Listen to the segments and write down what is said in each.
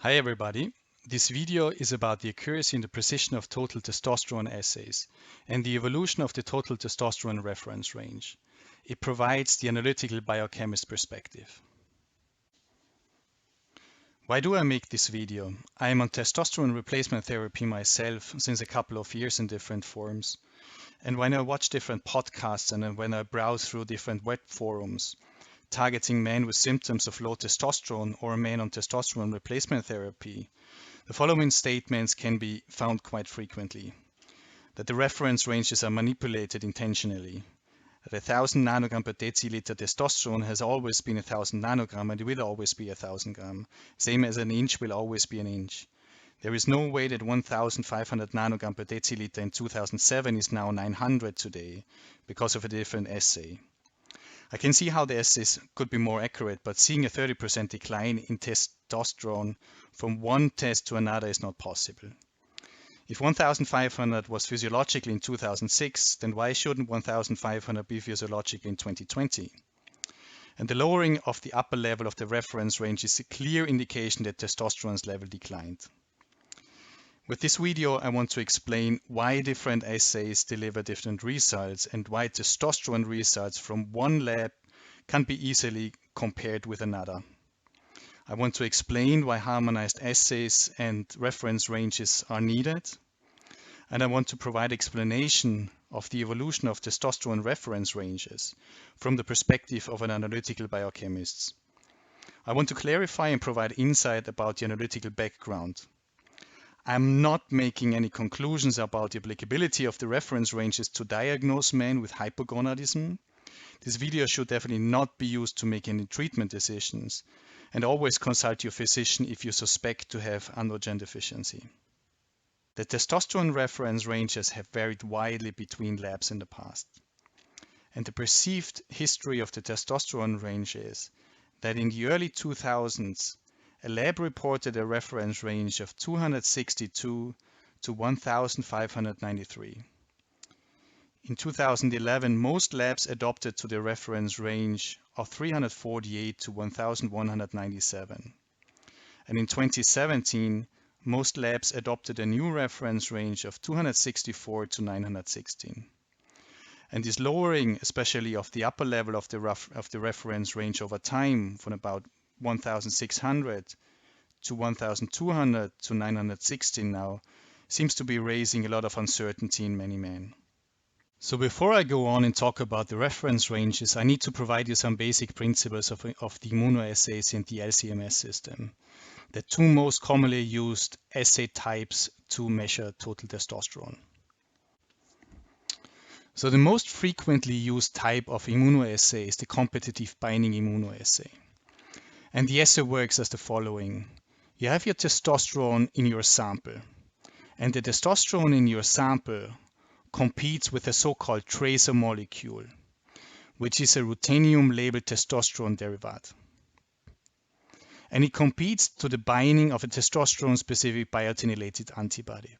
Hi everybody. This video is about the accuracy and the precision of total testosterone assays and the evolution of the total testosterone reference range. It provides the analytical biochemist perspective. Why do I make this video? I am on testosterone replacement therapy myself since a couple of years in different forms. And when I watch different podcasts and when I browse through different web forums, targeting men with symptoms of low testosterone or men on testosterone replacement therapy, the following statements can be found quite frequently: that the reference ranges are manipulated intentionally, that 1000 nanogram per deciliter testosterone has always been 1000 nanogram and it will always be 1000 gram, same as an inch will always be an inch. There is no way that 1500 nanogram per deciliter in 2007 is now 900 today because of a different assay. I can see how the assays could be more accurate, but seeing a 30% decline in testosterone from one test to another is not possible. If 1500 was physiological in 2006, then why shouldn't 1500 be physiological in 2020? And the lowering of the upper level of the reference range is a clear indication that testosterone's level declined. With this video, I want to explain why different assays deliver different results and why testosterone results from one lab can be easily compared with another. I want to explain why harmonized assays and reference ranges are needed. And I want to provide explanation of the evolution of testosterone reference ranges from the perspective of an analytical biochemist. I want to clarify and provide insight about the analytical background. I'm not making any conclusions about the applicability of the reference ranges to diagnose men with hypogonadism. This video should definitely not be used to make any treatment decisions, and always consult your physician if you suspect to have androgen deficiency. The testosterone reference ranges have varied widely between labs in the past, and the perceived history of the testosterone range is that in the early 2000s, a lab reported a reference range of 262 to 1593. In 2011, most labs adopted to the reference range of 348 to 1197. And in 2017, most labs adopted a new reference range of 264 to 916. And this lowering, especially of the upper level of the reference range over time from about 1600 to 1200 to 916 now, seems to be raising a lot of uncertainty in many men. So before I go on and talk about the reference ranges, I need to provide you some basic principles of the immunoassays and the LC-MS system, the two most commonly used assay types to measure total testosterone. So the most frequently used type of immunoassay is the competitive binding immunoassay. And the assay works as the following. You have your testosterone in your sample, and the testosterone in your sample competes with a so-called tracer molecule, which is a ruthenium-labeled testosterone derivative. And it competes to the binding of a testosterone-specific biotinylated antibody.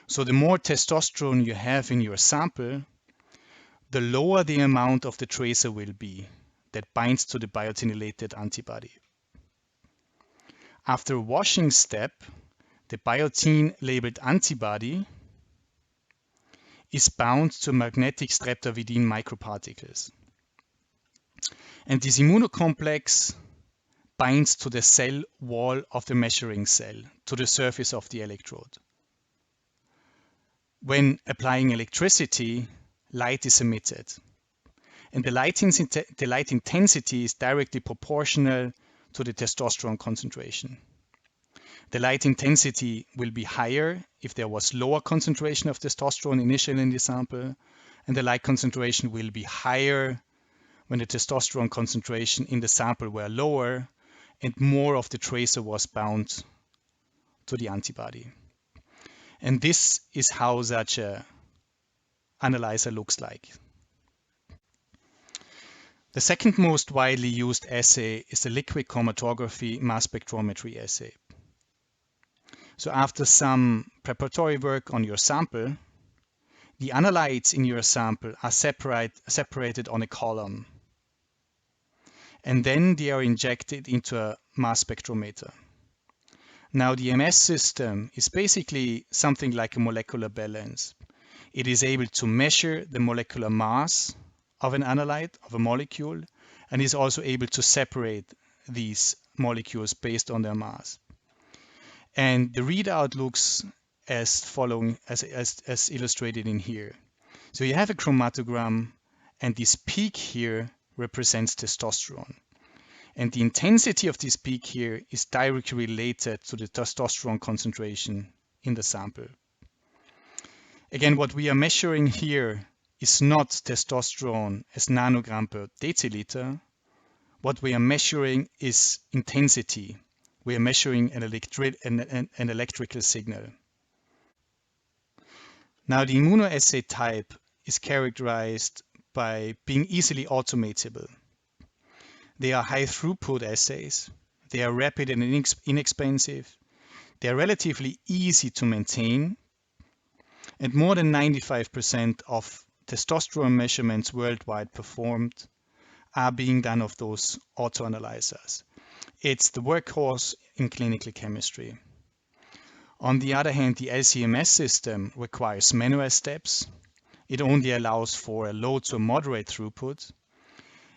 So the more testosterone you have in your sample, the lower the amount of the tracer will be that binds to the biotinylated antibody. After a washing step, the biotin-labeled antibody is bound to magnetic streptavidin microparticles. And this immunocomplex binds to the cell wall of the measuring cell, to the surface of the electrode. When applying electricity, light is emitted. And the light intensity is directly proportional to the testosterone concentration. The light intensity will be higher if there was lower concentration of testosterone initially in the sample, and the light concentration will be higher when the testosterone concentration in the sample were lower and more of the tracer was bound to the antibody. And this is how such an analyzer looks like. The second most widely used assay is the liquid chromatography mass spectrometry assay. So after some preparatory work on your sample, the analytes in your sample are separated on a column. And then they are injected into a mass spectrometer. Now, the MS system is basically something like a molecular balance. It is able to measure the molecular mass of an analyte, of a molecule, and is also able to separate these molecules based on their mass. And the readout looks as following, as illustrated in here. So you have a chromatogram, and this peak here represents testosterone. And the intensity of this peak here is directly related to the testosterone concentration in the sample. Again, what we are measuring here is not testosterone as nanogram per deciliter. What we are measuring is intensity. We are measuring an electrical signal. Now, the immunoassay type is characterized by being easily automatable. They are high throughput assays. They are rapid and inexpensive. They are relatively easy to maintain. And more than 95% of testosterone measurements worldwide performed are being done of those autoanalyzers. It's the workhorse in clinical chemistry. On the other hand, the LC-MS system requires manual steps. It only allows for a low to moderate throughput.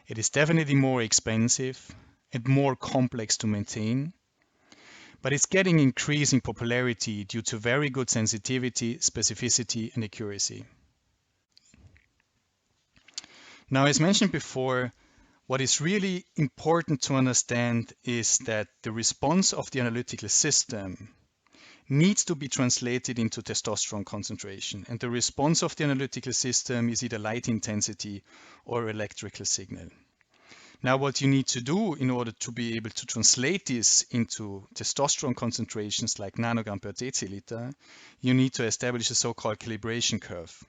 It is definitely more expensive and more complex to maintain, but it's getting increasing popularity due to very good sensitivity, specificity, and accuracy. Now, as mentioned before, what is really important to understand is that the response of the analytical system needs to be translated into testosterone concentration, and the response of the analytical system is either light intensity or electrical signal. Now, what you need to do in order to be able to translate this into testosterone concentrations like nanogram per deciliter, you need to establish a so-called calibration curve.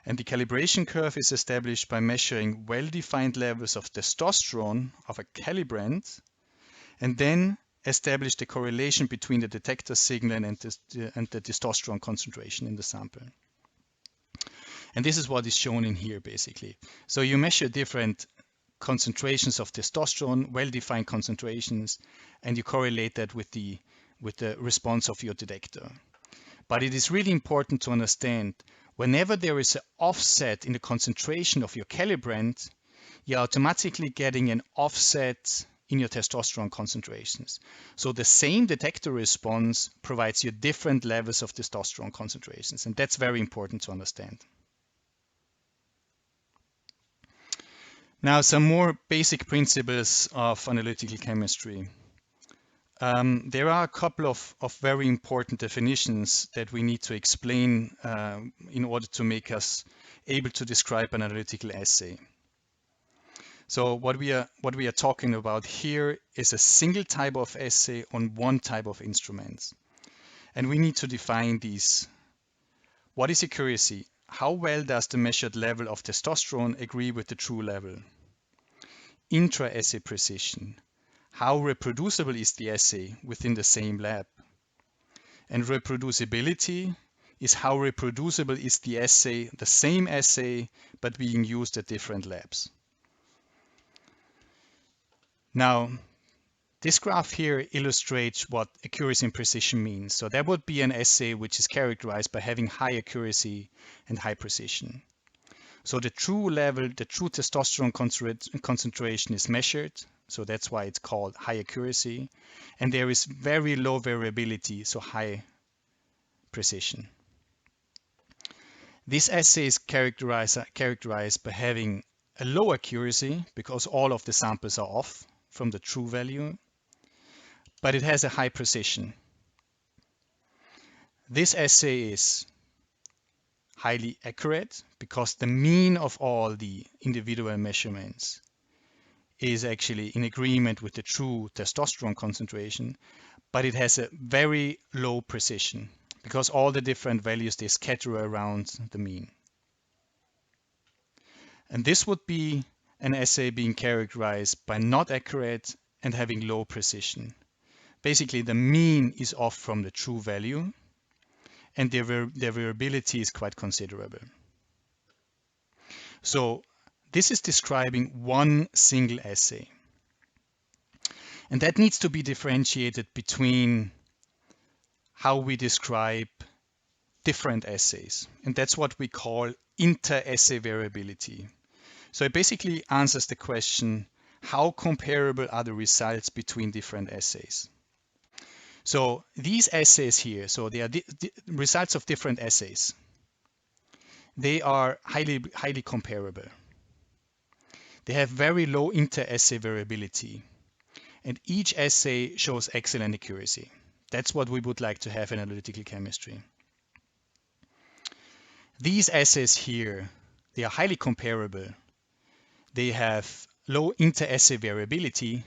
And the calibration curve is established by measuring well-defined levels of testosterone of a calibrant, and then establish the correlation between the detector signal and the testosterone concentration in the sample. And this is what is shown in here, basically. So you measure different concentrations of testosterone, well-defined concentrations, and you correlate that with the response of your detector. But it is really important to understand, whenever there is an offset in the concentration of your calibrant, you're automatically getting an offset in your testosterone concentrations. So the same detector response provides you different levels of testosterone concentrations, and that's very important to understand. Now, some more basic principles of analytical chemistry. There are a couple of very important definitions that we need to explain in order to make us able to describe an analytical assay. So what we are talking about here is a single type of assay on one type of instruments. And we need to define these. What is accuracy? How well does the measured level of testosterone agree with the true level? Intra-assay precision. How reproducible is the assay within the same lab? And reproducibility is how reproducible is the assay, the same assay, but being used at different labs. Now, this graph here illustrates what accuracy and precision means. So that would be an assay which is characterized by having high accuracy and high precision. So the true level, the true testosterone concentration is measured. So that's why it's called high accuracy. And there is very low variability, so high precision. This assay is characterized by having a low accuracy because all of the samples are off from the true value, but it has a high precision. This assay is highly accurate because the mean of all the individual measurements is actually in agreement with the true testosterone concentration, but it has a very low precision because all the different values, they scatter around the mean. And this would be an assay being characterized by not accurate and having low precision. Basically, the mean is off from the true value, and their variability is quite considerable. So this is describing one single assay. And that needs to be differentiated between how we describe different assays. And that's what we call inter-assay variability. So it basically answers the question, how comparable are the results between different assays? So these assays here, so they are the results of different assays. They are highly comparable. They have very low inter-assay variability, and each assay shows excellent accuracy. That's what we would like to have in analytical chemistry. These assays here, they are highly comparable. They have low inter-assay variability,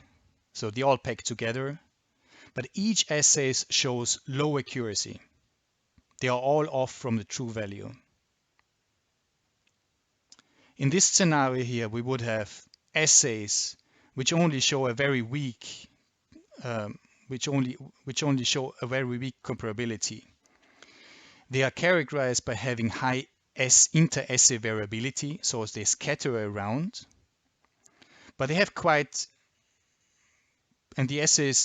so they all pack together, but each assay shows low accuracy. They are all off from the true value. In this scenario here, we would have assays which only show a very weak, which only show a very weak comparability. They are characterized by having high inter-assay variability, so they scatter around, but they have quite, and the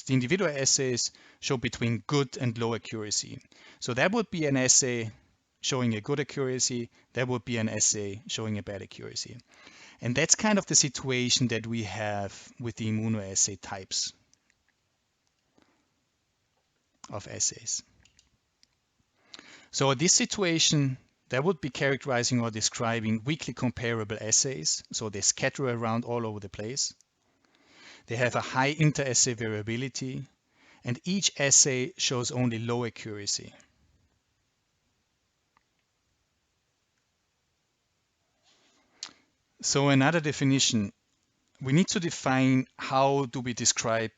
individual assays show between good and low accuracy. So that would be an assay showing a good accuracy, that would be an assay showing a bad accuracy. And that's kind of the situation that we have with the immunoassay types of assays. So this situation, that would be characterizing or describing weakly comparable assays. So they scatter around all over the place. They have a high inter-assay variability, and each assay shows only low accuracy. So another definition, we need to define how do we describe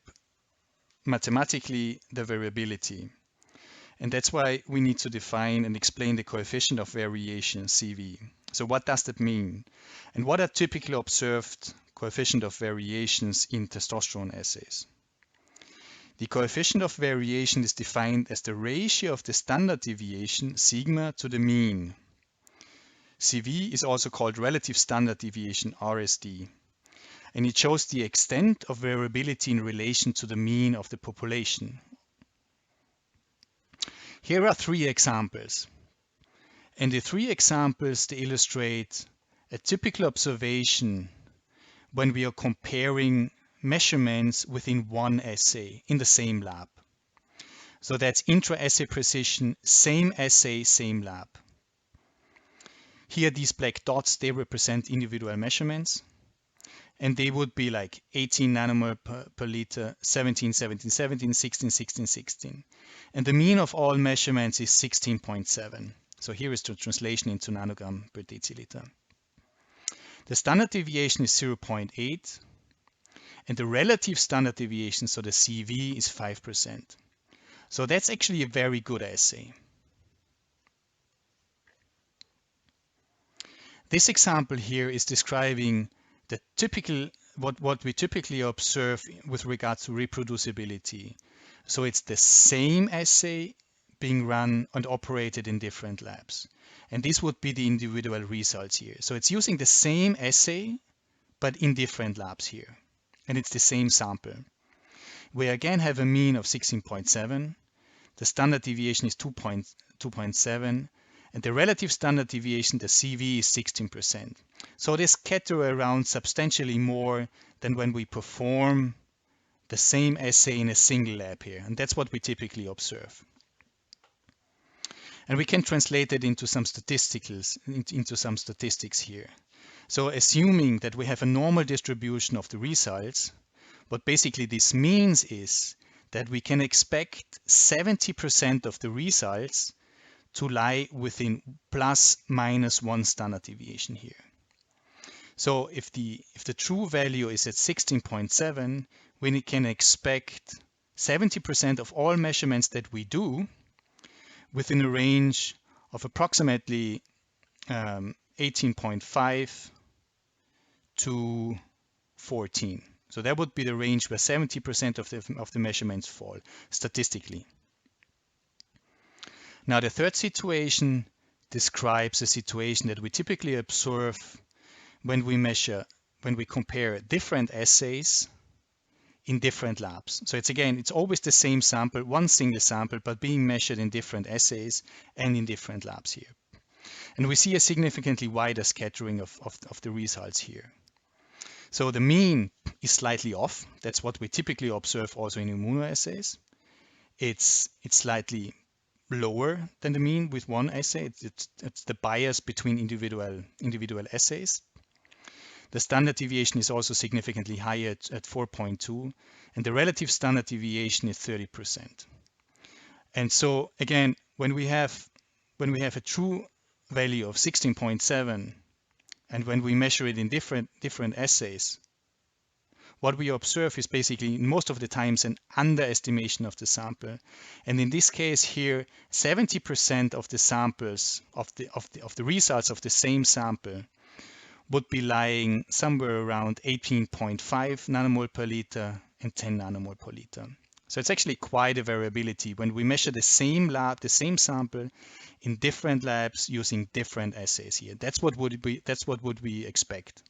mathematically the variability. And that's why we need to define and explain the coefficient of variation, CV. So what does that mean? And what are typically observed coefficient of variations in testosterone assays? The coefficient of variation is defined as the ratio of the standard deviation, sigma, to the mean. CV is also called relative standard deviation, RSD. And it shows the extent of variability in relation to the mean of the population. Here are 3 examples. And the 3 examples, they illustrate a typical observation when we are comparing measurements within one assay in the same lab. So that's intra-assay precision, same assay, same lab. Here these black dots, they represent individual measurements. And they would be like 18 nanomole per liter, 17, 17, 17, 16, 16, 16. And the mean of all measurements is 16.7. So here is the translation into nanogram per deciliter. The standard deviation is 0.8. And the relative standard deviation, so the CV, is 5%. So that's actually a very good assay. This example here is describing the typical, what we typically observe with regards to reproducibility. So it's the same assay being run and operated in different labs. And this would be the individual results here. So it's using the same assay, but in different labs here. And it's the same sample. We again have a mean of 16.7. The standard deviation is 2.7. And the relative standard deviation, the CV, is 16%. So they scatter around substantially more than when we perform the same assay in a single lab here. And that's what we typically observe. And we can translate it into some statistics here. So assuming that we have a normal distribution of the results, what basically this means is that we can expect 70% of the results to lie within plus minus 1 standard deviation here. So if the true value is at 16.7, we can expect 70% of all measurements that we do within a range of approximately 18.5 to 14. So that would be the range where 70% of the measurements fall statistically. Now the third situation describes a situation that we typically observe when we compare different assays in different labs. So it's always the same sample, one single sample, but being measured in different assays and in different labs here. And we see a significantly wider scattering of the results here. So the mean is slightly off. That's what we typically observe also in immunoassays. It's slightly lower than the mean with one assay. It's the bias between individual assays. The standard deviation is also significantly higher at 4.2, and the relative standard deviation is 30%. And so again, when we have a true value of 16.7, and when we measure it in different assays, what we observe is basically most of the times an underestimation of the sample. And in this case here, 70% of the samples of the results of the same sample would be lying somewhere around 18.5 nanomole per liter and 10 nanomole per liter. So it's actually quite a variability when we measure the same lab, the same sample in different labs using different assays here. That's what would we expect.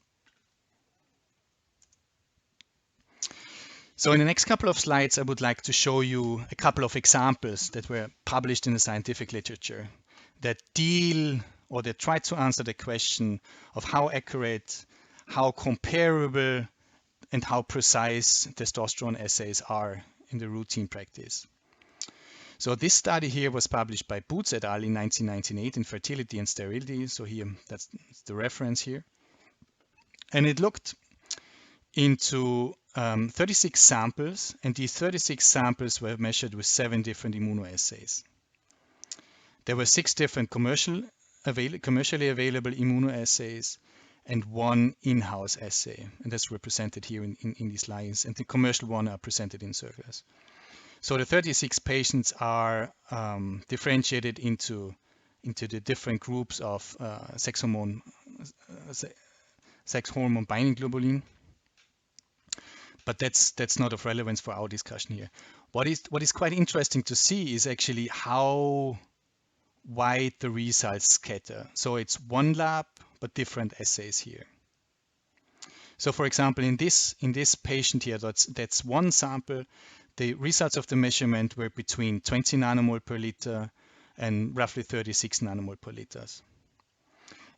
So in the next couple of slides, I would like to show you a couple of examples that were published in the scientific literature that deal or they try to answer the question of how accurate, how comparable, and how precise testosterone assays are in the routine practice. So this study here was published by Boots et al. In 1998 in Fertility and Sterility. So here, that's the reference here. And it looked into 36 samples, and these 36 samples were measured with 7 different immunoassays. There were 6 different commercially available immunoassays and 1 in-house assay, and that's represented here in these lines, and the commercial one are presented in circles. So the 36 patients are differentiated into the different groups of sex hormone binding globulin, but that's not of relevance for our discussion here. What is quite interesting to see is actually how wide the results scatter. So it's one lab, but different assays here. So for example, in this patient here, that's one sample. The results of the measurement were between 20 nanomole per liter and roughly 36 nanomole per liter.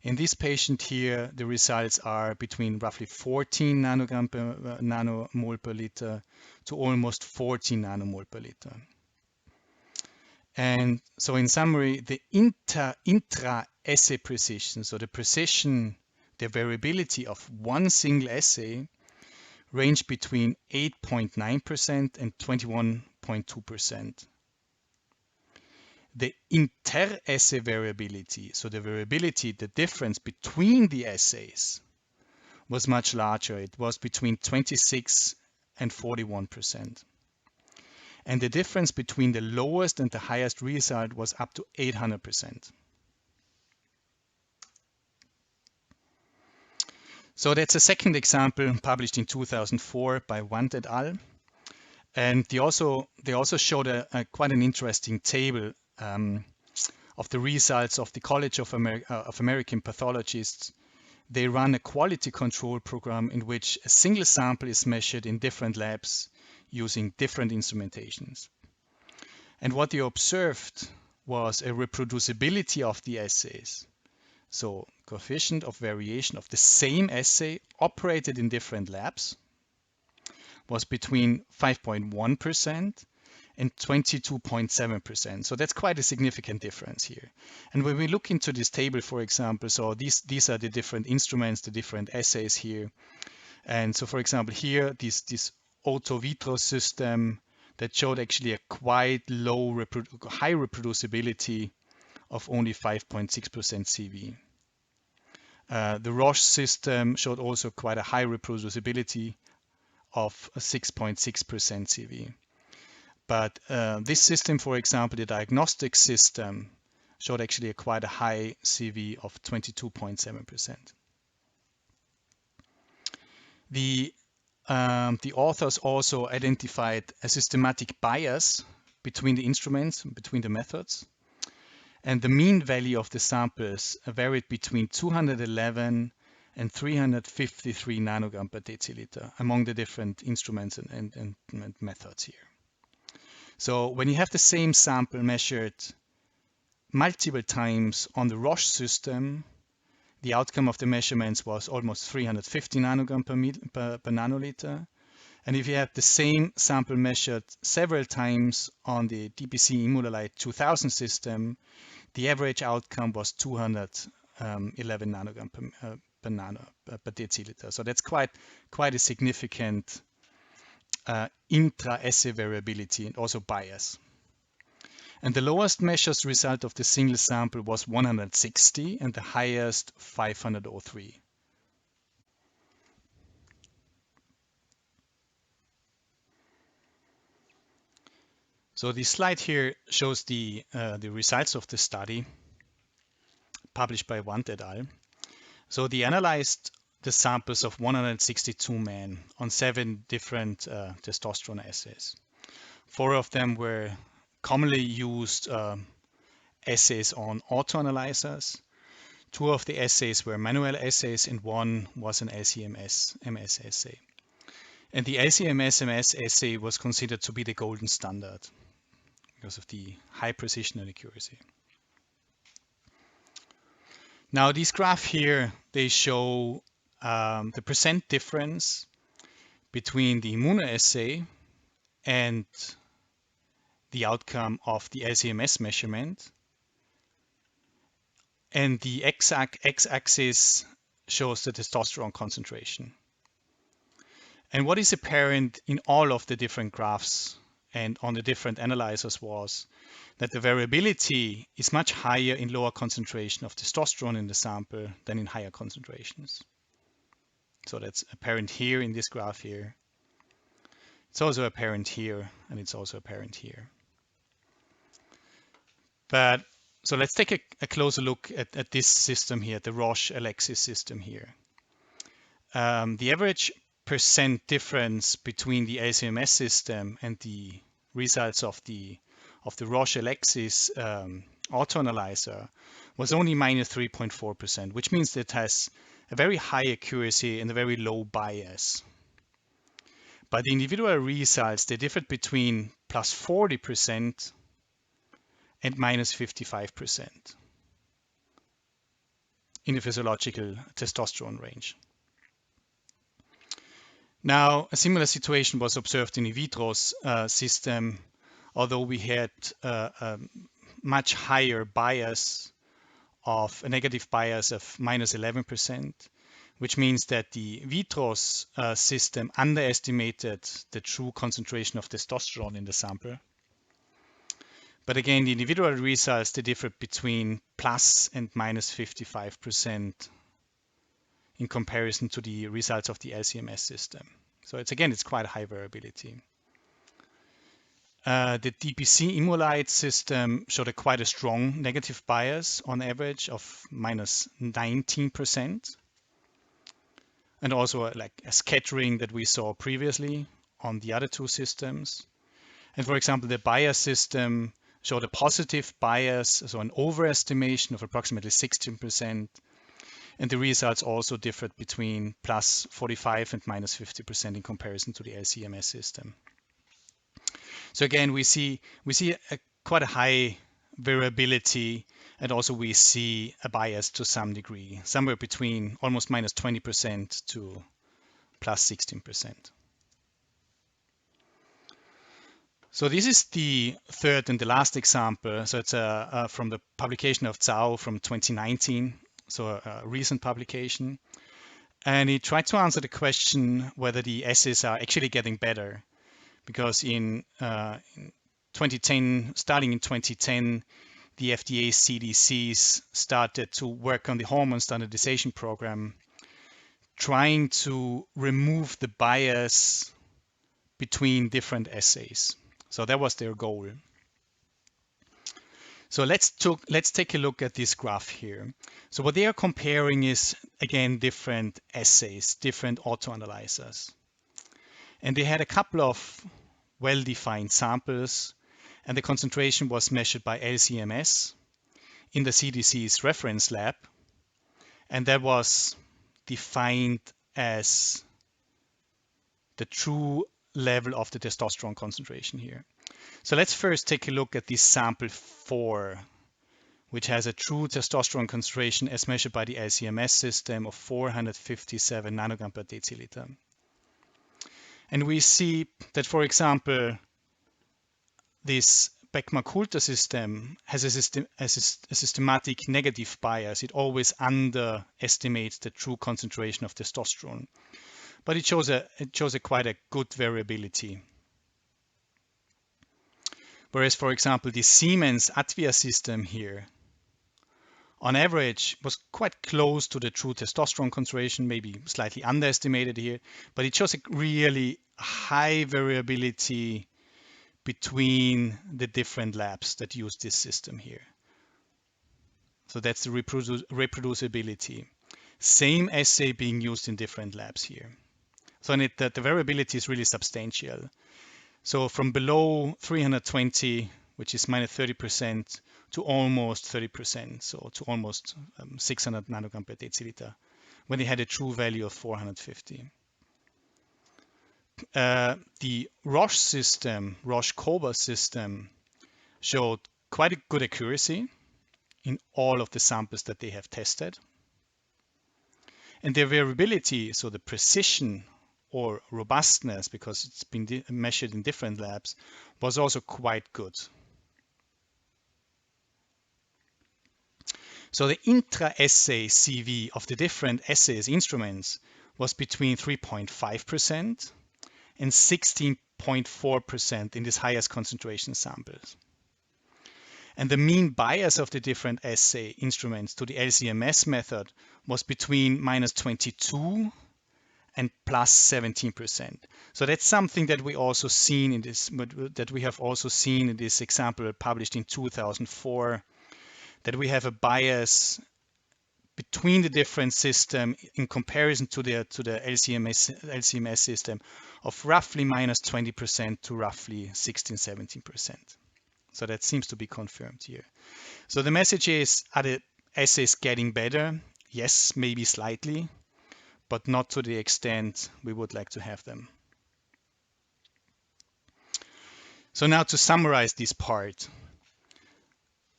In this patient here, the results are between roughly 14 nanogram per nanomole per liter to almost 14 nanomole per liter. And so in summary, the intra-assay precision, so the precision, the variability of one single assay range between 8.9% and 21.2%. The inter-assay variability, so the variability, the difference between the assays, was much larger. It was between 26 and 41%. And the difference between the lowest and the highest result was up to 800%. So that's a second example published in 2004 by Wand et al. And they also showed quite an interesting table of the results of the College of American Pathologists. They run a quality control program in which a single sample is measured in different labs using different instrumentations. And what they observed was a reproducibility of the assays. So coefficient of variation of the same assay operated in different labs was between 5.1% and 22.7%. So that's quite a significant difference here. And when we look into this table, for example, so these are the different instruments, the different assays here. And so for example, here, this auto vitro system that showed actually a quite low, high reproducibility of only 5.6% CV. The Roche system showed also quite a high reproducibility of 6.6% CV. But this system, for example, the diagnostic system, showed actually quite a high CV of 22.7%. The authors also identified a systematic bias between the instruments, between the methods. And the mean value of the samples varied between 211 and 353 nanogram per deciliter among the different instruments and methods here. So when you have the same sample measured multiple times on the Roche system, the outcome of the measurements was almost 350 nanogram per nanoliter. And if you have the same sample measured several times on the DPC Immunolyte 2000 system, the average outcome was 211 nanogram per deciliter. So that's quite a significant intra-assay variability and also bias. And the lowest measured result of the single sample was 160 and the highest 503. So this slide here shows the results of the study published by Wand et al. So they analyzed the samples of 162 men on 7 different testosterone assays. 4 of them were commonly used assays on autoanalyzers. 2 of the assays were manual assays and 1 was an LC-MS assay. And the LC-MS assay was considered to be the golden standard because of the high precision and accuracy. Now these graphs here, they show the percent difference between the immunoassay and the outcome of the LC-MS measurement. And the x-axis shows the testosterone concentration. And what is apparent in all of the different graphs and on the different analyzers was that the variability is much higher in lower concentration of testosterone in the sample than in higher concentrations. So that's apparent here in this graph here. It's also apparent here, and it's also apparent here. But so let's take a closer look at this system here, the Roche Alexis system here. The average percent difference between the LC-MS system and the results of the Roche Alexis autoanalyzer was only minus 3.4%, which means that it has a very high accuracy and a very low bias. But the individual results, they differed between plus 40% and minus 55% in the physiological testosterone range. Now, a similar situation was observed in in vitro's system, although we had a much higher bias of a negative bias of minus 11%, which means that the vitro's system underestimated the true concentration of testosterone in the sample. But again, the individual results, they differed between plus and minus 55% in comparison to the results of the LC-MS system. So it's quite high variability. The DPC Immunolyte system showed quite a strong negative bias on average of minus 19%. And also like a scattering that we saw previously on the other 2 systems. And for example, the bias system showed a positive bias, so an overestimation of approximately 16%. And the results also differed between plus 45 and minus 50% in comparison to the LC-MS system. So again, we see quite a high variability, and also we see a bias to some degree, somewhere between almost minus 20% to plus 16%. So this is the third and the last example. So it's from the publication of Zhao from 2019. So a recent publication, and he tried to answer the question whether the assays are actually getting better, because in 2010, starting in 2010, the FDA CDCs started to work on the hormone standardization program, trying to remove the bias between different assays. So that was their goal. So let's take a look at this graph here. So what they are comparing is, again, different assays, different autoanalyzers. And they had a couple of well-defined samples, and the concentration was measured by LC-MS in the CDC's reference lab. And that was defined as the true level of the testosterone concentration here. So let's first take a look at this sample 4, which has a true testosterone concentration as measured by the LC-MS system of 457 nanogram per deciliter. And we see that, for example, this Beckman-Coulter system has a systematic negative bias. It always underestimates the true concentration of testosterone, but it shows quite a good variability. Whereas, for example, the Siemens Atvia system here, on average, was quite close to the true testosterone concentration, maybe slightly underestimated here, but it shows a really high variability between the different labs that use this system here. So that's the reproducibility. Same assay being used in different labs here. So the variability is really substantial. So from below 320, which is minus 30%, to almost 30%, so to almost 600 nanogram per deciliter, when they had a true value of 450. The Roche system, Roche-Cobas system, showed quite a good accuracy in all of the samples that they have tested. And their variability, so the precision or robustness, because it's been measured in different labs, was also quite good. So the intra-assay CV of the different assays instruments was between 3.5% and 16.4% in these highest concentration samples. And the mean bias of the different assay instruments to the LC-MS method was between minus 22 and plus 17%. So that's something that we also seen in this, that we have also seen in this example published in 2004, that we have a bias between the different system in comparison to the LC-MS system of roughly minus 20% to roughly 16-17%. So that seems to be confirmed here. So the message is, are the assays getting better? Yes, maybe slightly, but not to the extent we would like to have them. So now to summarize this part,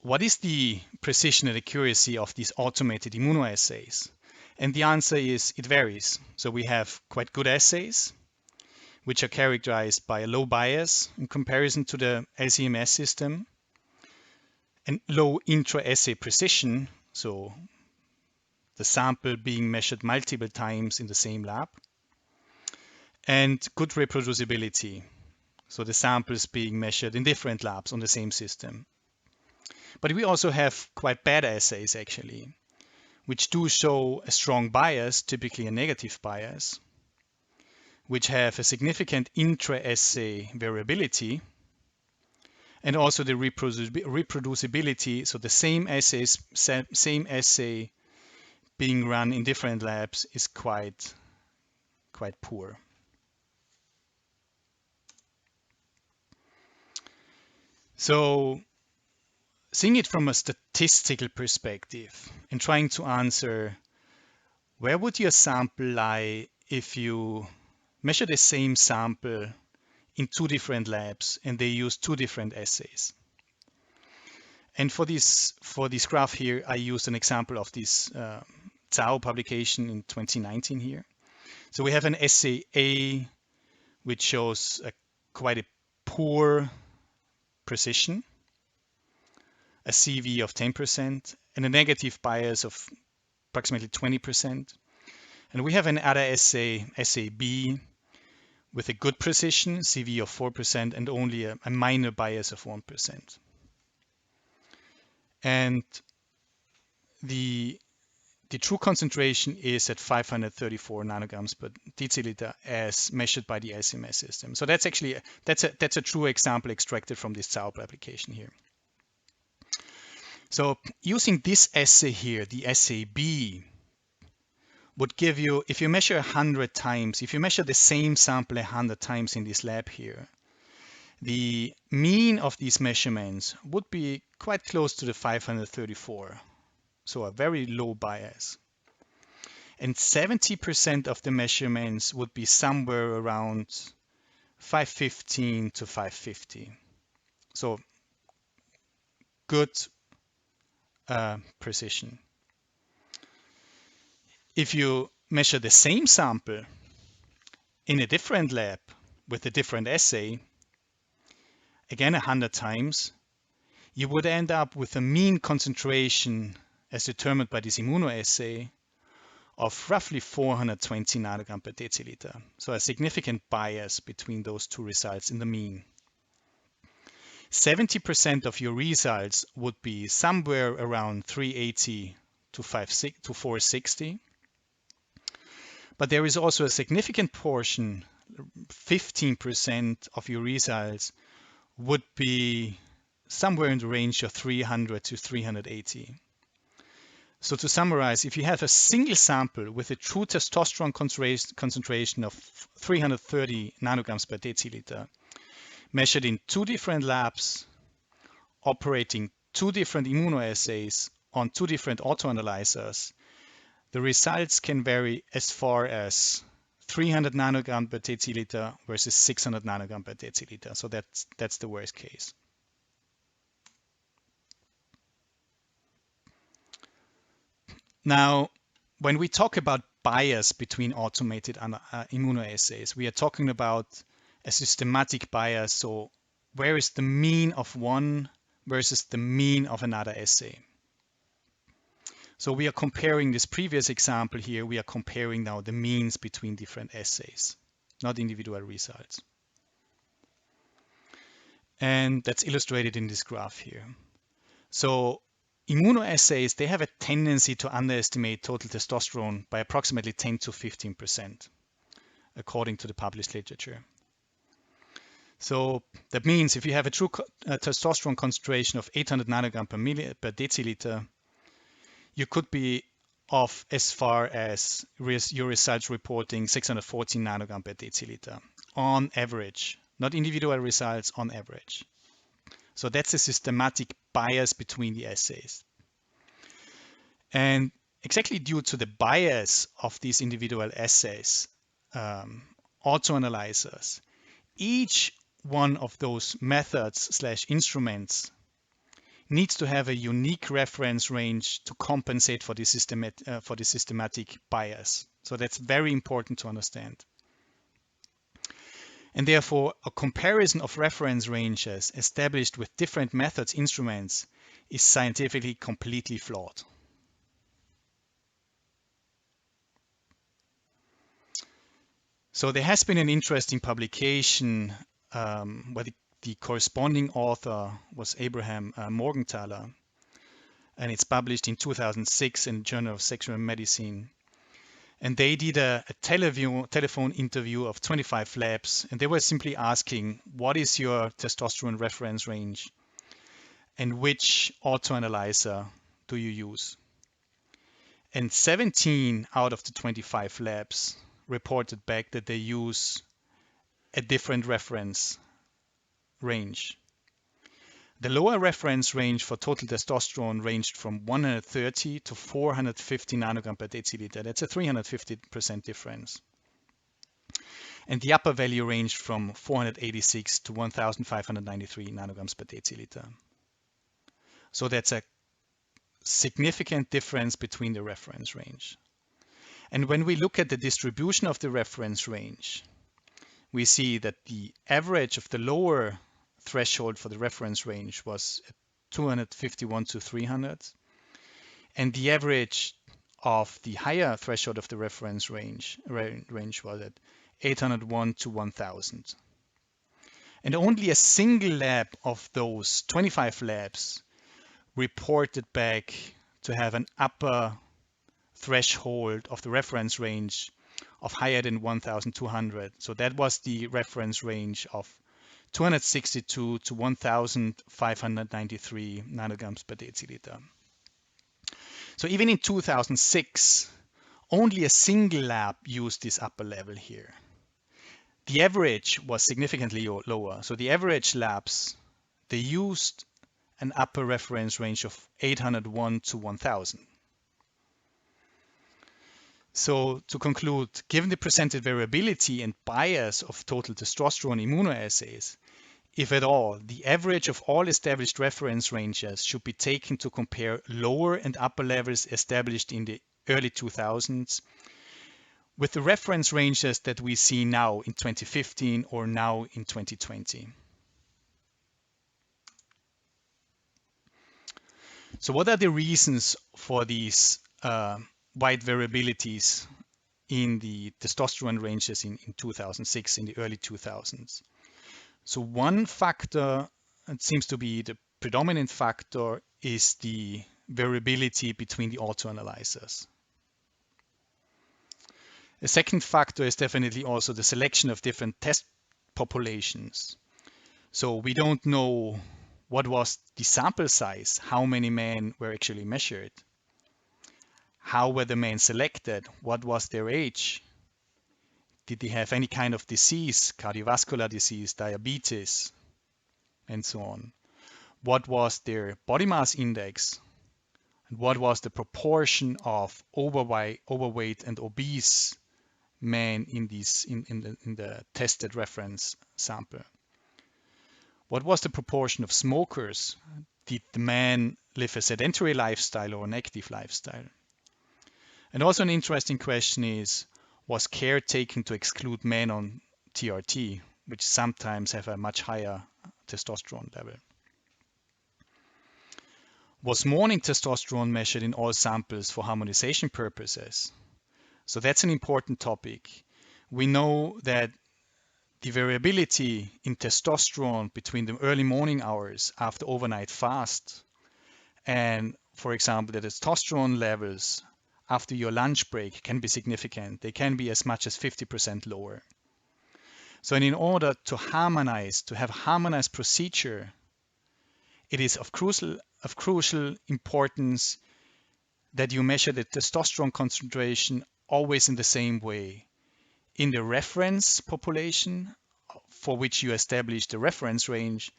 what is the precision and accuracy of these automated immunoassays? And the answer is it varies. So we have quite good assays, which are characterized by a low bias in comparison to the LC-MS system, and low intra-assay precision, so the sample being measured multiple times in the same lab, and good reproducibility, so the samples being measured in different labs on the same system. But we also have quite bad assays actually, which do show a strong bias, typically a negative bias, which have a significant intra-assay variability, and also the reproducibility, so the same assay being run in different labs is quite poor. So seeing it from a statistical perspective and trying to answer, where would your sample lie if you measure the same sample in 2 different labs and they use 2 different assays? And for this graph here, I used an example of this Zhao publication in 2019 here. So we have an assay A, which shows quite a poor precision, a CV of 10%, and a negative bias of approximately 20%. And we have another assay, assay B, with a good precision, CV of 4%, and only a minor bias of 1%. And the true concentration is at 534 nanograms per deciliter as measured by the LC-MS system. So that's actually that's a true example extracted from this Zhao application here. So using this assay here, the assay B, would give you, if you measure 100 times, if you measure the same sample 100 times in this lab here, the mean of these measurements would be quite close to the 534. So a very low bias. and 70% of the measurements would be somewhere around 515 to 550. So good precision. If you measure the same sample in a different lab with a different assay, again 100 times, you would end up with a mean concentration as determined by this immunoassay of roughly 420 nanogram per deciliter. So a significant bias between those two results in the mean. 70% of your results would be somewhere around 380 to 460. But there is also a significant portion, 15% of your results would be somewhere in the range of 300 to 380. So to summarize, if you have a single sample with a true testosterone concentration of 330 nanograms per deciliter, measured in 2 different labs, operating 2 different immunoassays on 2 different autoanalyzers, the results can vary as far as 300 nanogram per deciliter versus 600 nanogram per deciliter. So that's the worst case. Now, when we talk about bias between automated immunoassays, we are talking about a systematic bias. So where is the mean of one versus the mean of another assay? So we are comparing this previous example here. We are comparing now the means between different assays, not individual results. And that's illustrated in this graph here. So immunoassays, they have a tendency to underestimate total testosterone by approximately 10 to 15%, according to the published literature. So that means if you have a true testosterone concentration of 800 nanogram per deciliter, you could be off as far as your results reporting 614 nanogram per deciliter on average, not individual results, on average. So that's a systematic bias between the assays. And exactly due to the bias of these individual assays, autoanalyzers, each one of those methods / instruments needs to have a unique reference range to compensate for the systematic bias. So that's very important to understand. And therefore, a comparison of reference ranges established with different methods, instruments, is scientifically completely flawed. So there has been an interesting publication where the corresponding author was Abraham Morgenthaler, and it's published in 2006 in the Journal of Sexual Medicine. And they did a telephone interview of 25 labs, and they were simply asking, what is your testosterone reference range and which autoanalyzer do you use? And 17 out of the 25 labs reported back that they use a different reference range. The lower reference range for total testosterone ranged from 130 to 450 nanogram per deciliter. That's a 350% difference. And the upper value ranged from 486 to 1,593 nanograms per deciliter. So that's a significant difference between the reference range. And when we look at the distribution of the reference range, we see that the average of the lower threshold for the reference range was 251 to 300, and the average of the higher threshold of the reference range was at 801 to 1000. And only a single lab of those 25 labs reported back to have an upper threshold of the reference range of higher than 1200. So that was the reference range of 262 to 1,593 nanograms per deciliter. So even in 2006, only a single lab used this upper level here. The average was significantly lower. So the average labs, they used an upper reference range of 801 to 1000. So to conclude, given the presented variability and bias of total testosterone immunoassays, if at all, the average of all established reference ranges should be taken to compare lower and upper levels established in the early 2000s with the reference ranges that we see now in 2015 or now in 2020. So what are the reasons for these wide variabilities in the testosterone ranges in 2006, in the early 2000s? So one factor, it seems to be the predominant factor, is the variability between the autoanalyzers. A second factor is definitely also the selection of different test populations. So we don't know what was the sample size, how many men were actually measured, how were the men selected, what was their age, did they have any kind of disease, cardiovascular disease, diabetes, and so on. What was their body mass index, and what was the proportion of overweight and obese men in the tested reference sample. What was the proportion of smokers? Did the man live a sedentary lifestyle or an active lifestyle? And also an interesting question is, was care taken to exclude men on TRT, which sometimes have a much higher testosterone level? Was morning testosterone measured in all samples for harmonization purposes? So that's an important topic. We know that the variability in testosterone between the early morning hours after overnight fast and, for example, the testosterone levels after your lunch break can be significant. They can be as much as 50% lower. So in order to harmonize, to have a harmonized procedure, it is of crucial importance that you measure the testosterone concentration always in the same way. In the reference population for which you establish the reference range,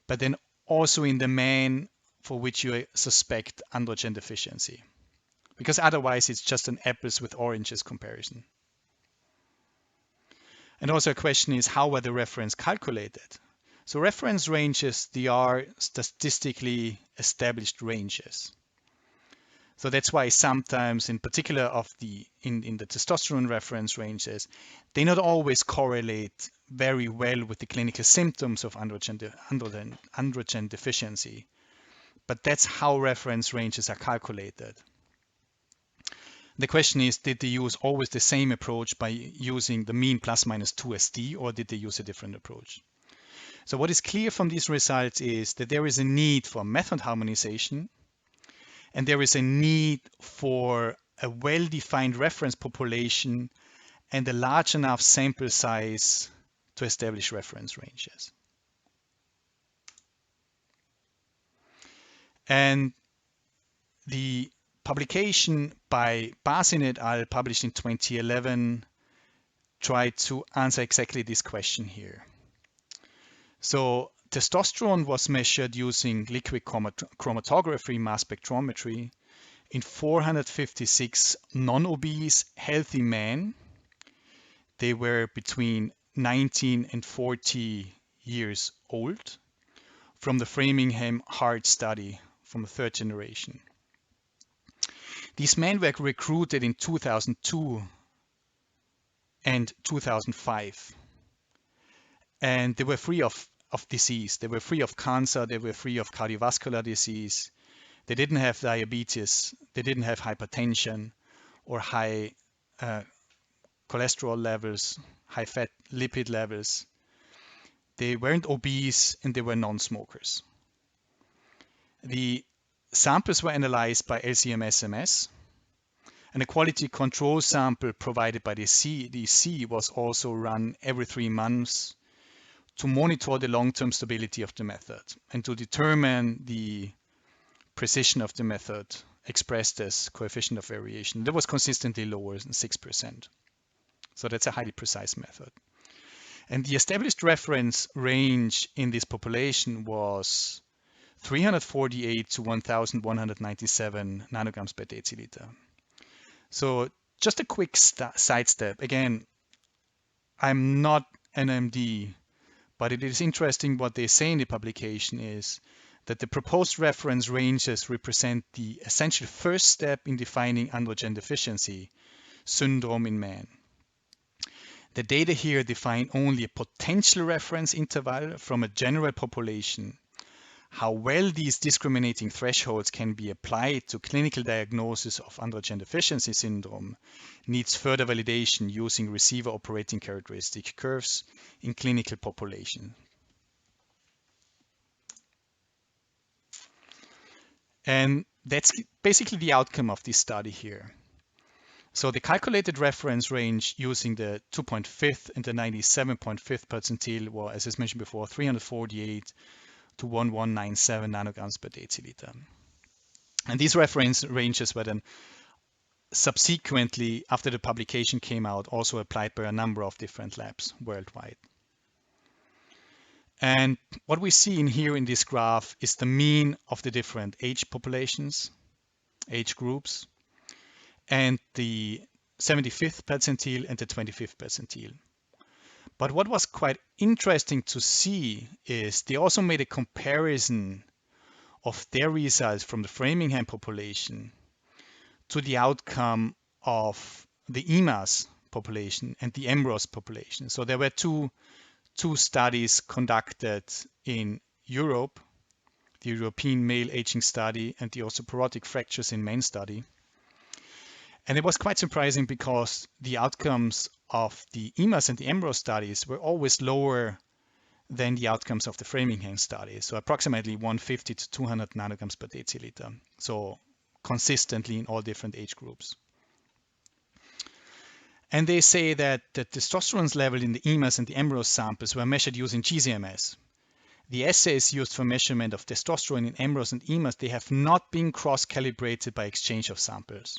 but then also in the men for which you suspect androgen deficiency. Because otherwise it's just an apples with oranges comparison. And also a question is, how were the reference calculated? So reference ranges, they are statistically established ranges. So that's why sometimes, in particular in the testosterone reference ranges, they not always correlate very well with the clinical symptoms of androgen deficiency. But that's how reference ranges are calculated. The question is, did they use always the same approach by using the mean plus minus 2SD, or did they use a different approach? So what is clear from these results is that there is a need for method harmonization, and there is a need for a well-defined reference population and a large enough sample size to establish reference ranges. And the publication by Bhasin et al., published in 2011, tried to answer exactly this question here. So testosterone was measured using liquid chromatography mass spectrometry in 456 non-obese healthy men. They were between 19 and 40 years old, from the Framingham Heart study from the third generation. These men were recruited in 2002 and 2005, and they were free of disease. They were free of cancer. They were free of cardiovascular disease. They didn't have diabetes. They didn't have hypertension or high cholesterol levels, high fat lipid levels. They weren't obese, and they were non-smokers. The samples were analyzed by LC-MS, and a quality control sample provided by the CDC was also run every 3 months to monitor the long-term stability of the method and to determine the precision of the method expressed as coefficient of variation. That was consistently lower than 6%. So that's a highly precise method. And the established reference range in this population was 348 to 1,197 nanograms per deciliter. So just a quick sidestep. Again, I'm not an MD, but it is interesting what they say in the publication is that the proposed reference ranges represent the essential first step in defining androgen deficiency syndrome in men. The data here define only a potential reference interval from a general population. How well these discriminating thresholds can be applied to clinical diagnosis of androgen deficiency syndrome needs further validation using receiver operating characteristic curves in clinical population. And that's basically the outcome of this study here. So the calculated reference range using the 2.5 and the 97.5 percentile were, as I mentioned before, 348 to 1197 nanograms per deciliter. And these reference ranges were then subsequently, after the publication came out, also applied by a number of different labs worldwide. And what we see in here in this graph is the mean of the different age populations, age groups, and the 75th percentile and the 25th percentile. But what was quite interesting to see is they also made a comparison of their results from the Framingham population to the outcome of the EMAS population and the EMROS population. So there were two studies conducted in Europe, the European Male Aging Study and the Osteoporotic Fractures in Men study. And it was quite surprising because the outcomes of the EMAS and the EMROS studies were always lower than the outcomes of the Framingham study. So approximately 150 to 200 nanograms per deciliter. So consistently in all different age groups. And they say that the testosterone level in the EMAS and the EMROS samples were measured using GCMS. The assays used for measurement of testosterone in EMROS and EMAS, they have not been cross-calibrated by exchange of samples.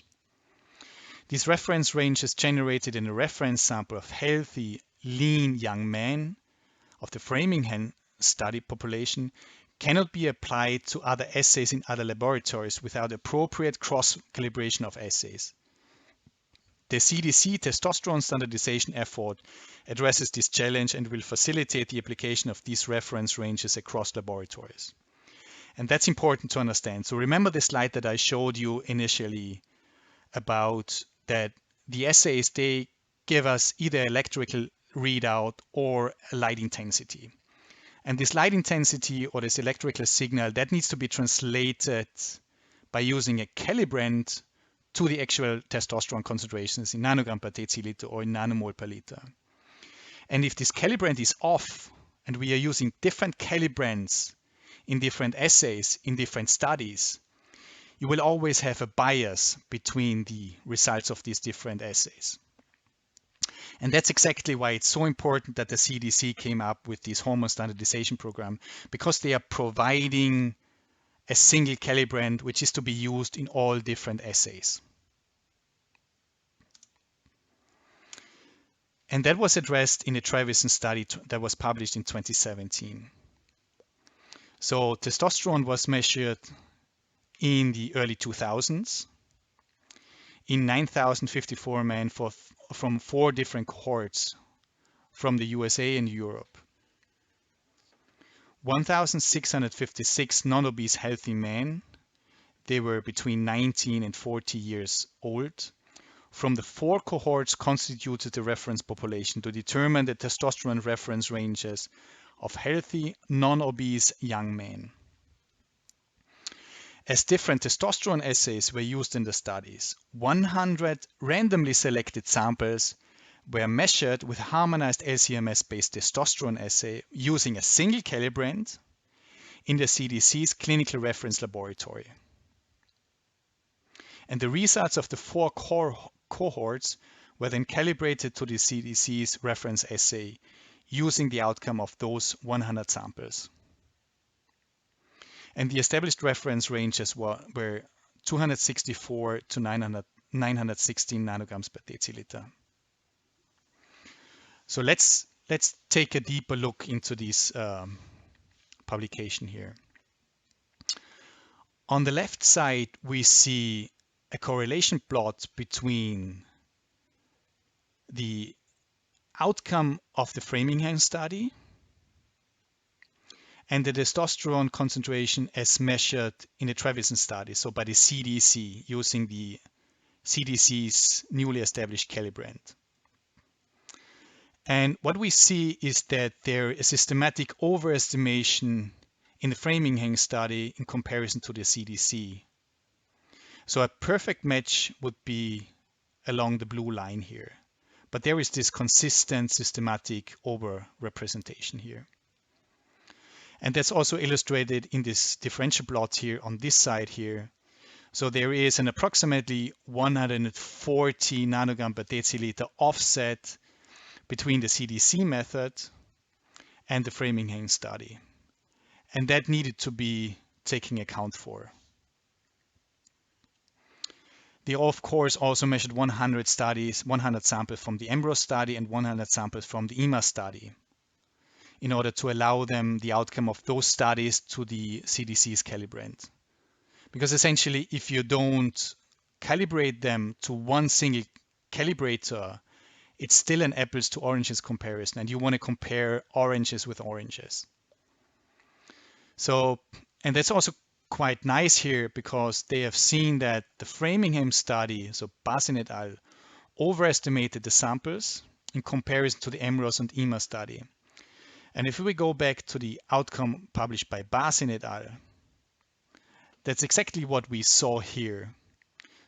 These reference ranges generated in a reference sample of healthy, lean young men of the Framingham study population cannot be applied to other assays in other laboratories without appropriate cross-calibration of assays. The CDC testosterone standardization effort addresses this challenge and will facilitate the application of these reference ranges across laboratories. And that's important to understand. So remember the slide that I showed you initially about that the assays, they give us either electrical readout or light intensity. And this light intensity or this electrical signal, that needs to be translated by using a calibrant to the actual testosterone concentrations in nanogram per deciliter or in nanomole per liter. And if this calibrant is off and we are using different calibrants in different assays, in different studies, you will always have a bias between the results of these different assays. And that's exactly why it's so important that the CDC came up with this hormone standardization program, because they are providing a single calibrant which is to be used in all different assays. And that was addressed in a Travison study that was published in 2017. So testosterone was measured in the early 2000s in 9,054 men from 4 different cohorts from the USA and Europe. 1,656 nonobese healthy men, they were between 19 and 40 years old, from the 4 cohorts constituted the reference population to determine the testosterone reference ranges of healthy, non-obese young men. As different testosterone assays were used in the studies, 100 randomly selected samples were measured with harmonized LC-MS-based testosterone assay using a single calibrant in the CDC's clinical reference laboratory. And the results of the 4 cohorts were then calibrated to the CDC's reference assay using the outcome of those 100 samples. And the established reference ranges were 264 to 916 nanograms per deciliter. So let's take a deeper look into this publication here. On the left side, we see a correlation plot between the outcome of the Framingham study and the testosterone concentration as measured in the Travison study, so by the CDC, using the CDC's newly established calibrant. And what we see is that there is a systematic overestimation in the Framingham study in comparison to the CDC. So a perfect match would be along the blue line here. But there is this consistent systematic overrepresentation here. And that's also illustrated in this differential plot here on this side here. So there is an approximately 140 nanogram per deciliter offset between the CDC method and the Framingham study. And that needed to be taken account for. They, of course, also measured 100 samples from the EMBRO study and 100 samples from the EMA study in order to allow them the outcome of those studies to the CDC's calibrant. Because essentially, if you don't calibrate them to one single calibrator, it's still an apples to oranges comparison, and you want to compare oranges with oranges. So, and that's also quite nice here because they have seen that the Framingham study, so Bhasin et al., overestimated the samples in comparison to the EMROS and EMA study. And if we go back to the outcome published by Bhasin et al., that's exactly what we saw here.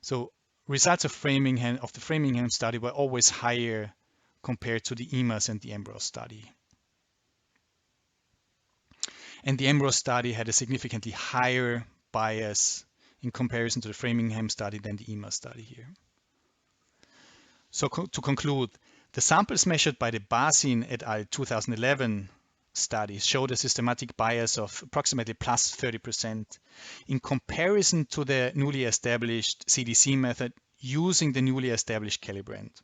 So results of the Framingham study were always higher compared to the EMAS and the EMROS study. And the EMROS study had a significantly higher bias in comparison to the Framingham study than the EMA study here. So to conclude, the samples measured by the Bhasin et al. 2011 study showed a systematic bias of approximately plus 30% in comparison to the newly established CDC method using the newly established calibrant.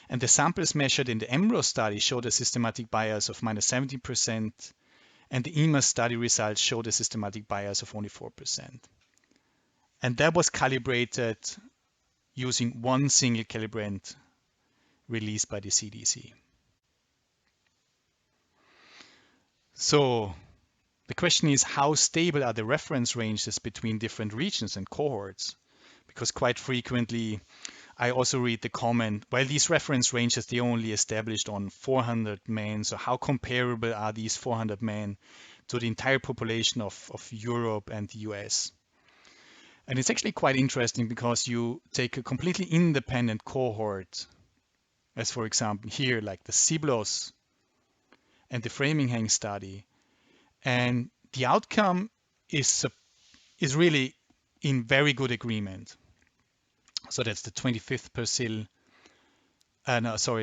And the samples measured in the EMROS study showed a systematic bias of minus 70%, and the EMA study results showed a systematic bias of only 4%. And that was calibrated using one single calibrant released by the CDC. So the question is, how stable are the reference ranges between different regions and cohorts? Because quite frequently, I also read the comment, well, these reference ranges, they only established on 400 men. So how comparable are these 400 men to the entire population of Europe and the US? And it's actually quite interesting because you take a completely independent cohort, as for example here, like the CBLOS and the Framingham study, and the outcome is really in very good agreement. So that's the 25th percentile.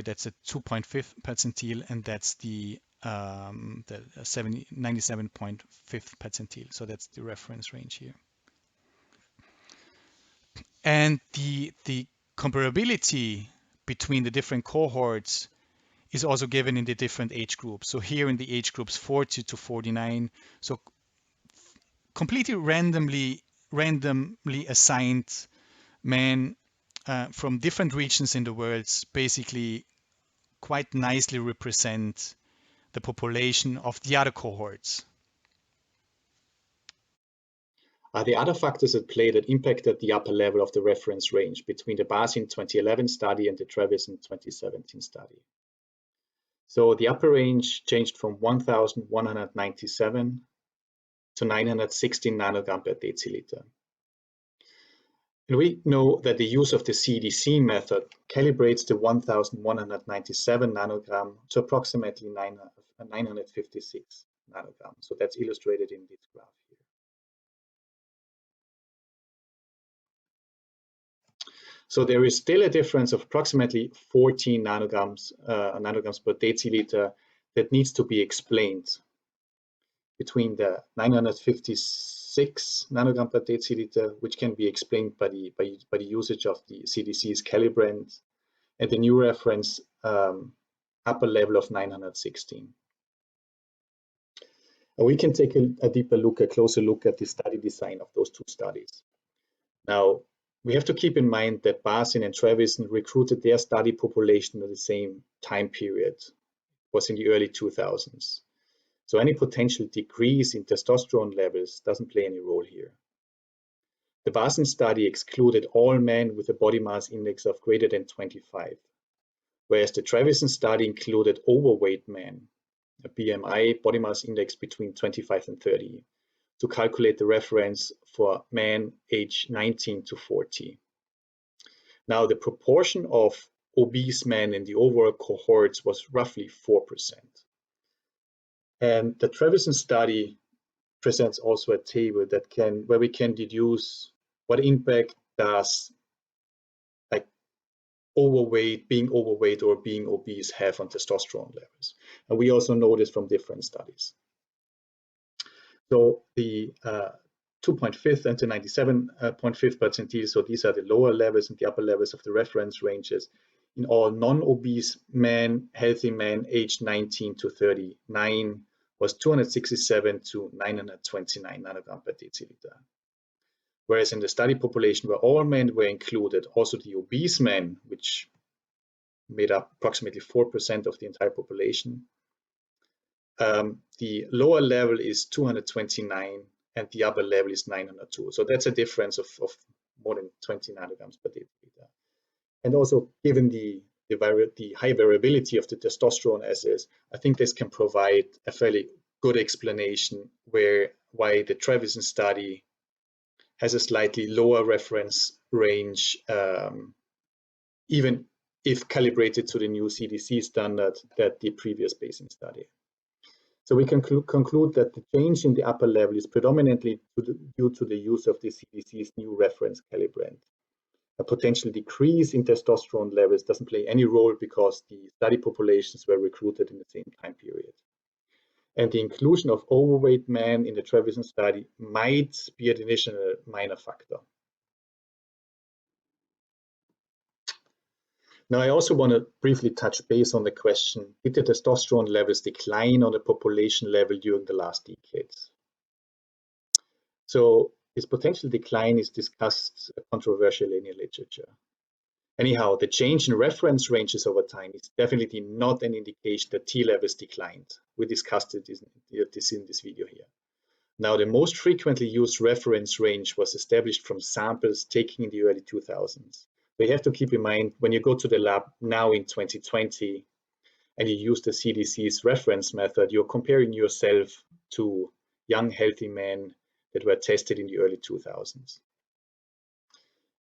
That's the 2.5 percentile, and that's the 97.5th percentile. So that's the reference range here. And the comparability between the different cohorts is also given in the different age groups. So here in the age groups 40 to 49, so completely randomly assigned men from different regions in the world basically quite nicely represent the population of the other cohorts. Are there other factors at play that impacted the upper level of the reference range between the Bhasin 2011 study and the Travison 2017 study? So the upper range changed from 1,197 to 916 nanogram per deciliter. And we know that the use of the CDC method calibrates the 1,197 nanogram to approximately 956 nanogram. So that's illustrated in this graph here. So there is still a difference of approximately 14 nanograms per deciliter that needs to be explained between the 956 nanogram per deciliter, which can be explained by the usage of the CDC's calibrant, and the new reference upper level of 916. And we can take a closer look at the study design of those two studies. Now, We have to keep in mind that Bhasin and Travison recruited their study population at the same time period, was in the early 2000s. So any potential decrease in testosterone levels doesn't play any role here. The Bhasin study excluded all men with a body mass index of greater than 25, whereas the Travison study included overweight men, a BMI body mass index between 25 and 30, to calculate the reference for men aged 19 to 40. Now, the proportion of obese men in the overall cohorts was roughly 4%. And the Travison study presents also a table where we can deduce what impact does being overweight or being obese have on testosterone levels. And we also know this from different studies. So the 2.5th and the 97.5th percentile, so these are the lower levels and the upper levels of the reference ranges in all non-obese men, healthy men aged 19 to 39 was 267 to 929 nanogram per deciliter. Whereas in the study population where all men were included, also the obese men, which made up approximately 4% of the entire population, the lower level is 229 and the upper level is 902. So that's a difference of more than 20 nanograms per deciliter. And also, given the high variability of the testosterone assays, I think this can provide a fairly good explanation why the Travison study has a slightly lower reference range, even if calibrated to the new CDC standard that the previous Bhasin study. So we can conclude that the change in the upper level is predominantly due to the use of the CDC's new reference calibrant. A potential decrease in testosterone levels doesn't play any role because the study populations were recruited in the same time period. And the inclusion of overweight men in the Travison study might be an additional minor factor. Now, I also want to briefly touch base on the question, did the testosterone levels decline on the population level during the last decades? So this potential decline is discussed controversially in the literature. Anyhow, the change in reference ranges over time is definitely not an indication that T levels declined. We discussed this in this video here. Now, the most frequently used reference range was established from samples taken in the early 2000s. But you have to keep in mind, when you go to the lab now in 2020 and you use the CDC's reference method, you're comparing yourself to young, healthy men that were tested in the early 2000s.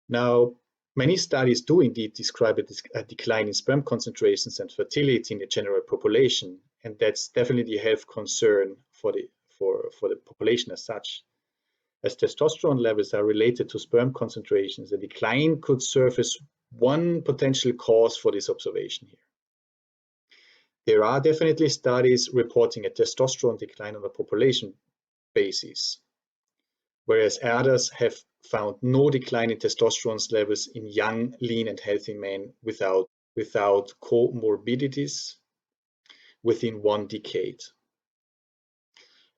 Now, many studies do indeed describe a decline in sperm concentrations and fertility in the general population, and that's definitely a health concern for the population as such. As testosterone levels are related to sperm concentrations, a decline could serve as one potential cause for this observation here. There are definitely studies reporting a testosterone decline on a population basis, whereas others have found no decline in testosterone levels in young, lean, and healthy men without comorbidities within 1 decade.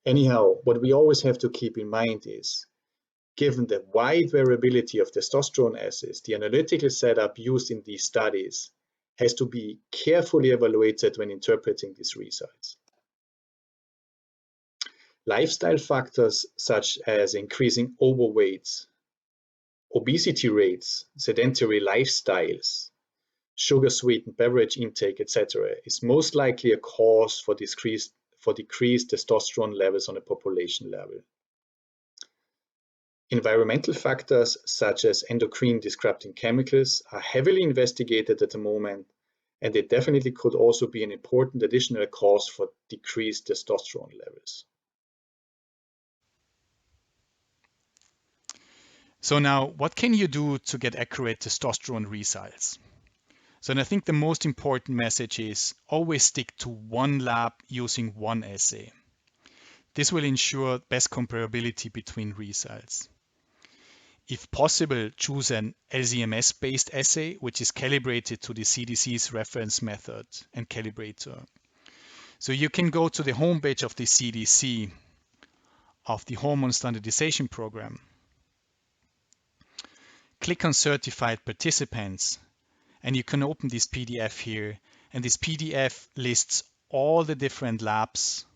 Anyhow, what we always have to keep in mind is, given the wide variability of testosterone assays, the analytical setup used in these studies has to be carefully evaluated when interpreting these results. Lifestyle factors such as increasing overweight, obesity rates, sedentary lifestyles, sugar-sweetened beverage intake, etc., is most likely a cause for decreased testosterone levels on a population level. Environmental factors such as endocrine disrupting chemicals are heavily investigated at the moment, and they definitely could also be an important additional cause for decreased testosterone levels. So now, what can you do to get accurate testosterone results? So I think the most important message is always stick to one lab using one assay. This will ensure best comparability between results. If possible, choose an LCMS-based assay, which is calibrated to the CDC's reference method and calibrator. So you can go to the homepage of the CDC of the Hormone Standardization Program. click on certified participants, and you can open this PDF here, and this PDF lists all the different labs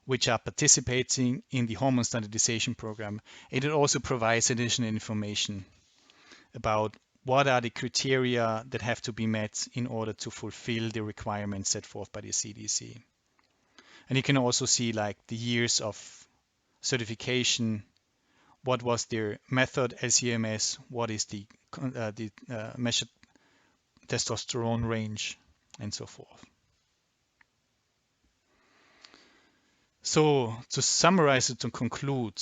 which are participating in the hormone standardization program. And it also provides additional information about what are the criteria that have to be met in order to fulfill the requirements set forth by the CDC. And you can also see like the years of certification, what was their method, LCMS, what is the measured testosterone range, and so forth. So to summarize it, to conclude,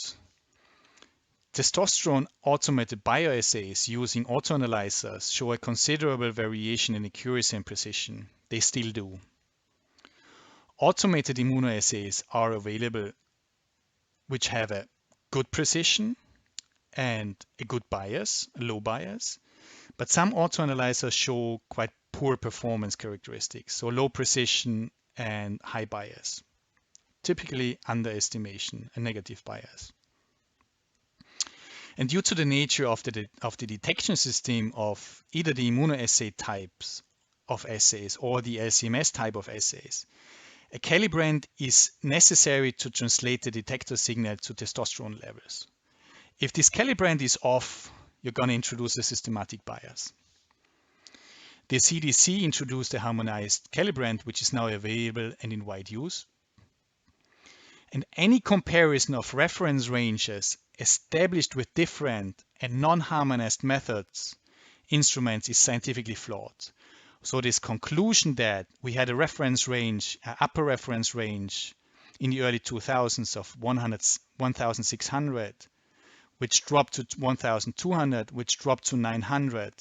testosterone automated bioassays using autoanalyzers show a considerable variation in accuracy and precision. They still do. Automated immunoassays are available which have a good precision and a good bias, a low bias, but some autoanalyzers show quite poor performance characteristics, so low precision and high bias, typically underestimation and negative bias. And due to the nature of the detection system of either the immunoassay types of assays or the LCMS type of assays, a calibrant is necessary to translate the detector signal to testosterone levels. If this calibrant is off, you're going to introduce a systematic bias. The CDC introduced a harmonized calibrant, which is now available and in wide use. And any comparison of reference ranges established with different and non-harmonized instruments is scientifically flawed. So this conclusion that we had a reference range, upper reference range in the early 2000s of 1,600, which dropped to 1,200, which dropped to 900,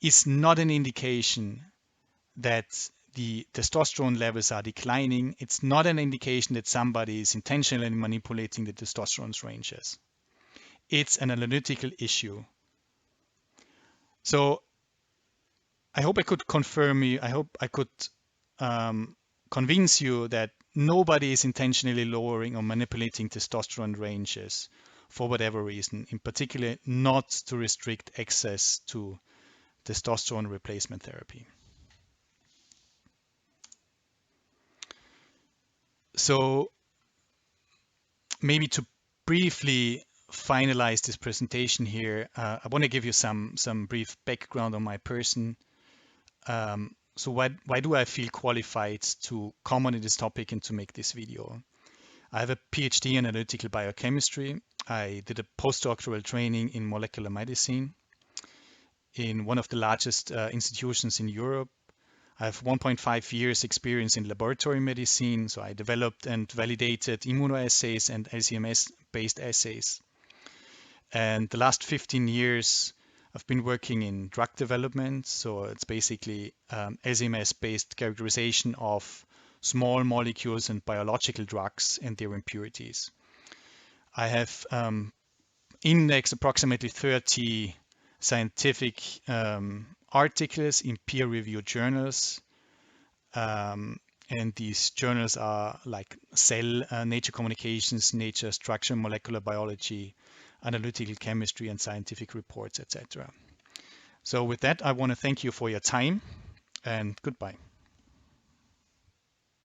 is not an indication that the testosterone levels are declining. It's not an indication that somebody is intentionally manipulating the testosterone ranges. It's an analytical issue. So I hope I could convince you that nobody is intentionally lowering or manipulating testosterone ranges for whatever reason, in particular not to restrict access to testosterone replacement therapy. So maybe to briefly finalize this presentation here, I want to give you some brief background on my person. So why do I feel qualified to comment on this topic and to make this video? I have a PhD in analytical biochemistry. I did a postdoctoral training in molecular medicine in one of the largest institutions in Europe. I have 1.5 years experience in laboratory medicine, so I developed and validated immunoassays and LCMS-based assays. And the last 15 years, I've been working in drug development, so it's basically LCMS-based characterization of small molecules and biological drugs and their impurities. I have indexed approximately 30 scientific articles in peer-reviewed journals, and these journals are like Cell, Nature Communications, Nature Structure, Molecular Biology, Analytical Chemistry, and Scientific Reports, etc. So with that, I want to thank you for your time, and goodbye.